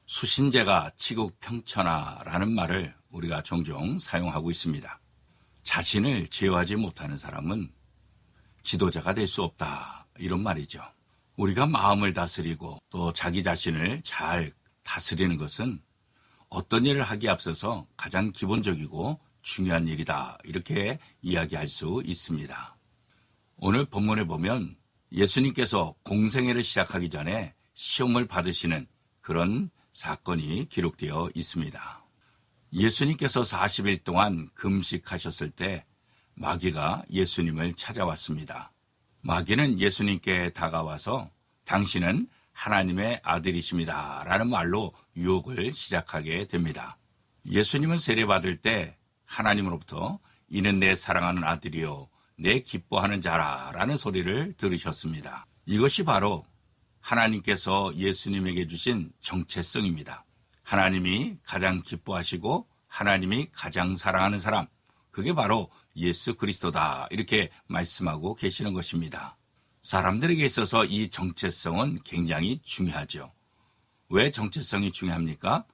수신제가 치국평천하라는 말을 우리가 종종 사용하고 있습니다. 자신을 제어하지 못하는 사람은 지도자가 될 수 없다, 이런 말이죠. 우리가 마음을 다스리고 또 자기 자신을 잘 다스리는 것은 어떤 일을 하기에 앞서서 가장 기본적이고 중요한 일이다, 이렇게 이야기할 수 있습니다. 오늘 본문에 보면 예수님께서 공생애를 시작하기 전에 시험을 받으시는 그런 사건이 기록되어 있습니다. 예수님께서 40일 동안 금식하셨을 때 마귀가 예수님을 찾아왔습니다. 마귀는 예수님께 다가와서 당신은 하나님의 아들이십니다 라는 말로 유혹을 시작하게 됩니다. 예수님은 세례받을 때 하나님으로부터 이는 내 사랑하는 아들이요 내 기뻐하는 자라 라는 소리를 들으셨습니다. 이것이 바로 하나님께서 예수님에게 주신 정체성입니다. 하나님이 가장 기뻐하시고 하나님이 가장 사랑하는 사람, 그게 바로 예수 그리스도다, 이렇게 말씀하고 계시는 것입니다. 사람들에게 있어서 이 정체성은 굉장히 중요하죠. 왜 정체성이 중요합니까?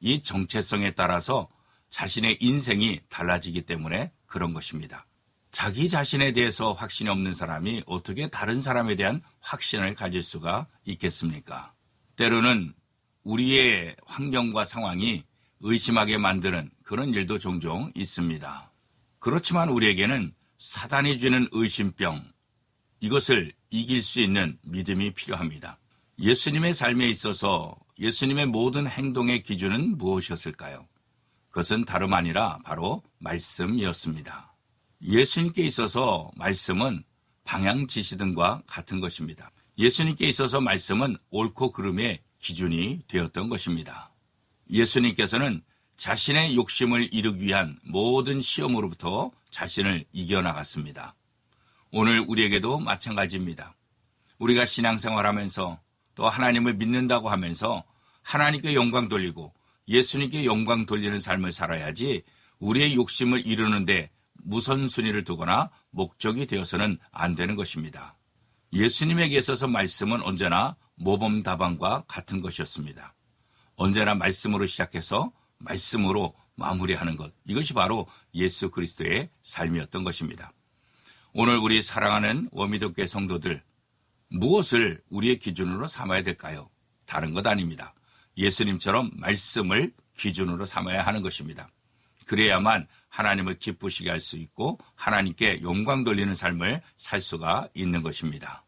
이 정체성에 따라서 자신의 인생이 달라지기 때문에 그런 것입니다. 자기 자신에 대해서 확신이 없는 사람이 어떻게 다른 사람에 대한 확신을 가질 수가 있겠습니까? 때로는 우리의 환경과 상황이 의심하게 만드는 그런 일도 종종 있습니다. 그렇지만 우리에게는 사단이 주는 의심병, 이것을 이길 수 있는 믿음이 필요합니다. 예수님의 삶에 있어서 예수님의 모든 행동의 기준은 무엇이었을까요? 그것은 다름 아니라 바로 말씀이었습니다. 예수님께 있어서 말씀은 방향 지시등과 같은 것입니다. 예수님께 있어서 말씀은 옳고 그름의 기준이 되었던 것입니다. 예수님께서는 자신의 욕심을 이루기 위한 모든 시험으로부터 자신을 이겨나갔습니다. 오늘 우리에게도 마찬가지입니다. 우리가 신앙생활하면서 또 하나님을 믿는다고 하면서 하나님께 영광 돌리고 예수님께 영광 돌리는 삶을 살아야지 우리의 욕심을 이루는데 무선순위를 두거나 목적이 되어서는 안 되는 것입니다. 예수님에게 있어서 말씀은 언제나 모범답안과 같은 것이었습니다. 언제나 말씀으로 시작해서 말씀으로 마무리하는 것, 이것이 바로 예수 그리스도의 삶이었던 것입니다. 오늘 우리 사랑하는 워미덕교회 성도들, 무엇을 우리의 기준으로 삼아야 될까요? 다른 것 아닙니다. 예수님처럼 말씀을 기준으로 삼아야 하는 것입니다. 그래야만 하나님을 기쁘시게 할 수 있고 하나님께 영광 돌리는 삶을 살 수가 있는 것입니다.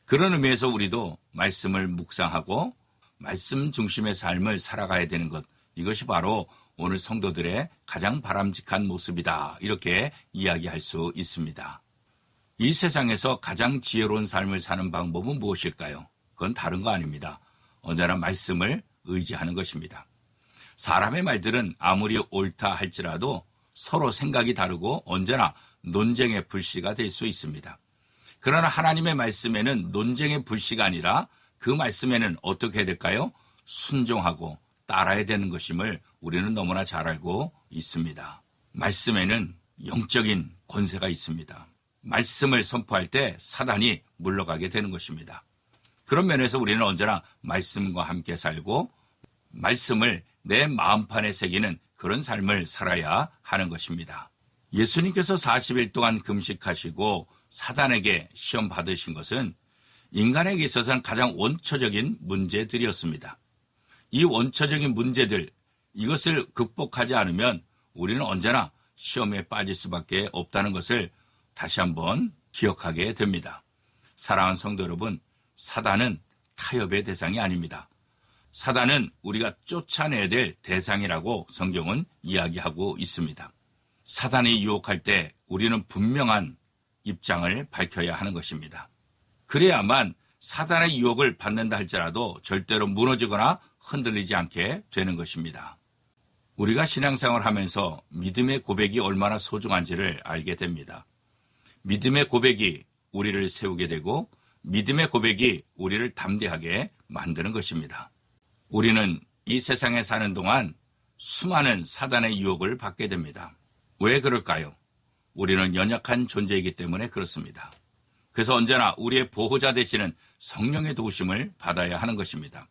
그런 의미에서 우리도 말씀을 묵상하고 말씀 중심의 삶을 살아가야 되는 것, 이것이 바로 오늘 성도들의 가장 바람직한 모습이다, 이렇게 이야기할 수 있습니다. 이 세상에서 가장 지혜로운 삶을 사는 방법은 무엇일까요? 그건 다른 거 아닙니다. 언제나 말씀을 의지하는 것입니다. 사람의 말들은 아무리 옳다 할지라도 서로 생각이 다르고 언제나 논쟁의 불씨가 될 수 있습니다. 그러나 하나님의 말씀에는 논쟁의 불씨가 아니라 그 말씀에는 어떻게 해야 될까요? 순종하고 따라야 되는 것임을 우리는 너무나 잘 알고 있습니다. 말씀에는 영적인 권세가 있습니다. 말씀을 선포할 때 사단이 물러가게 되는 것입니다. 그런 면에서 우리는 언제나 말씀과 함께 살고 말씀을 내 마음판에 새기는 그런 삶을 살아야 하는 것입니다. 예수님께서 40일 동안 금식하시고 사단에게 시험 받으신 것은 인간에게 있어서는 가장 원초적인 문제들이었습니다. 이 원초적인 문제들, 이것을 극복하지 않으면 우리는 언제나 시험에 빠질 수밖에 없다는 것을 다시 한번 기억하게 됩니다. 사랑하는 성도 여러분, 사단은 타협의 대상이 아닙니다. 사단은 우리가 쫓아내야 될 대상이라고 성경은 이야기하고 있습니다. 사단이 유혹할 때 우리는 분명한 입장을 밝혀야 하는 것입니다. 그래야만 사단의 유혹을 받는다 할지라도 절대로 무너지거나 흔들리지 않게 되는 것입니다. 우리가 신앙생활을 하면서 믿음의 고백이 얼마나 소중한지를 알게 됩니다. 믿음의 고백이 우리를 세우게 되고 믿음의 고백이 우리를 담대하게 만드는 것입니다. 우리는 이 세상에 사는 동안 수많은 사단의 유혹을 받게 됩니다. 왜 그럴까요? 우리는 연약한 존재이기 때문에 그렇습니다. 그래서 언제나 우리의 보호자 되시는 성령의 도우심을 받아야 하는 것입니다.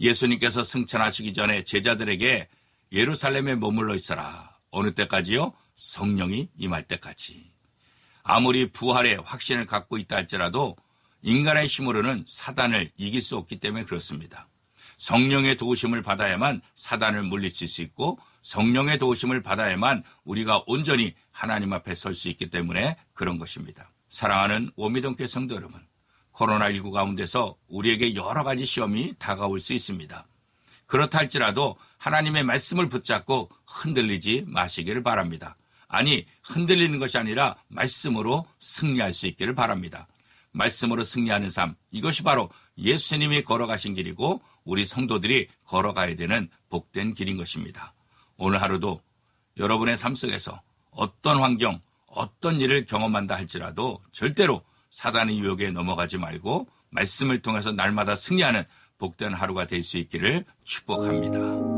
예수님께서 승천하시기 전에 제자들에게 예루살렘에 머물러 있어라. 어느 때까지요? 성령이 임할 때까지. 아무리 부활의 확신을 갖고 있다 할지라도 인간의 힘으로는 사단을 이길 수 없기 때문에 그렇습니다. 성령의 도우심을 받아야만 사단을 물리칠 수 있고 성령의 도우심을 받아야만 우리가 온전히 하나님 앞에 설 수 있기 때문에 그런 것입니다. 사랑하는 오미동교회 성도 여러분, 코로나19 가운데서 우리에게 여러 가지 시험이 다가올 수 있습니다. 그렇다 할지라도 하나님의 말씀을 붙잡고 흔들리지 마시기를 바랍니다. 아니, 흔들리는 것이 아니라 말씀으로 승리할 수 있기를 바랍니다. 말씀으로 승리하는 삶, 이것이 바로 예수님이 걸어가신 길이고 우리 성도들이 걸어가야 되는 복된 길인 것입니다. 오늘 하루도 여러분의 삶 속에서 어떤 환경, 어떤 일을 경험한다 할지라도 절대로 사단의 유혹에 넘어가지 말고 말씀을 통해서 날마다 승리하는 복된 하루가 될 수 있기를 축복합니다.